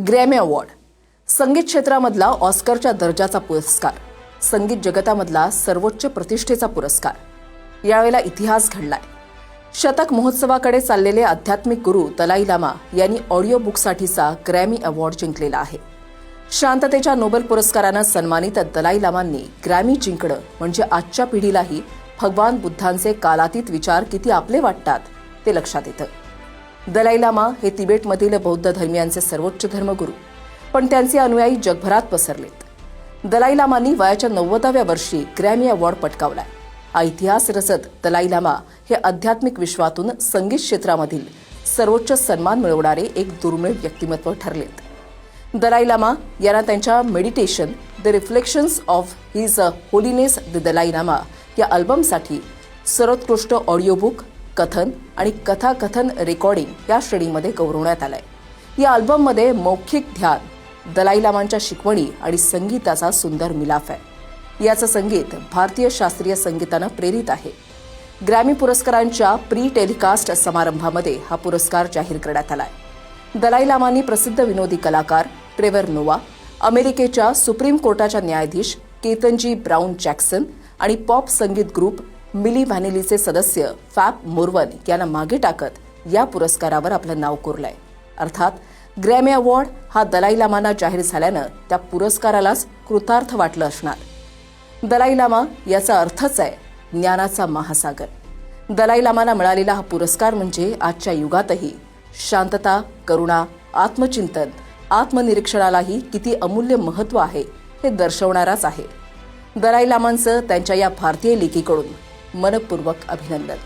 Grammy award संगीत क्षेत्रामधला ऑस्करच्या दर्जाचा पुरस्कार, संगीत जगतामधला सर्वोच्च प्रतिष्ठेचा पुरस्कार। यावेळेला इतिहास घडलाय। शतक महोत्सवाकडे चाललेले आध्यात्मिक गुरु दलाई लामा यांनी ऑडिओ बुकसाठीचा ग्रॅमी अवॉर्ड जिंकलेला आहे। शांततेच्या नोबेल पुरस्कारानं सन्मानित दलाई लामांनी ग्रॅमी जिंकणं म्हणजे आजच्या पिढीलाही भगवान बुद्धांचे कालातीत विचार किती आपले वाटतात ते लक्षात येतं। दलाई लामा हे तिबेटमधील बौद्ध धर्मियांचे सर्वोच्च धर्मगुरू, पण त्यांचे अनुयायी जगभरात पसरलेत। दलाई लामांनी वयाच्या 90व्या वर्षी ग्रॅमी अवॉर्ड पटकावलाय। हा इतिहास रचत दलाई लामा हे आध्यात्मिक विश्वातून संगीत क्षेत्रामधील सर्वोच्च सन्मान मिळवणारे एक दुर्मिळ व्यक्तिमत्व ठरलेत। दलाई लामा यांना त्यांच्या meditation the reflections of his holiness the Dalai Lama या अल्बमसाठी सर्वोत्कृष्ट ऑडिओ बुक, कथन आणि कथाकथन रेकॉर्डिंग या श्रेणीमध्ये गौरवण्यात आलंय। या अल्बममध्ये मौखिक ध्यान, दलाई लामांच्या शिकवणी आणि संगीताचा सुंदर मिलाफ आहे। याचं संगीत भारतीय शास्त्रीय संगीतानं प्रेरित आहे। ग्रॅमी पुरस्कारांच्या प्री टेलिकास्ट समारंभामध्ये हा पुरस्कार जाहीर करण्यात आलाय। दलाई लामांनी प्रसिद्ध विनोदी कलाकार ट्रेवर नोवा, अमेरिकेच्या सुप्रीम कोर्टाच्या न्यायाधीश केतनजी ब्राउन जॅक्सन आणि पॉप संगीत ग्रुप मिली व्हॅनिलीचे सदस्य फॅब मोर्वन यांना मागे टाकत या पुरस्कारावर आपलं नाव कोरलंय। अर्थात ग्रॅमी अवॉर्ड हा दलाई लामांना जाहीर झाल्यानं त्या पुरस्कारालाच कृतार्थ वाटलं असणार। दलाई लामा याचा अर्थच आहे ज्ञानाचा महासागर। दलाई लामांना मिळालेला हा पुरस्कार म्हणजे आजच्या युगातही शांतता, करुणा, आत्मचिंतन, आत्मनिरीक्षणालाही किती अमूल्य महत्त्व आहे हे दर्शवणाराच आहे। दलाई लामांचं त्यांच्या या भारतीय लेकीकडून मनपूर्वक अभिनंदन।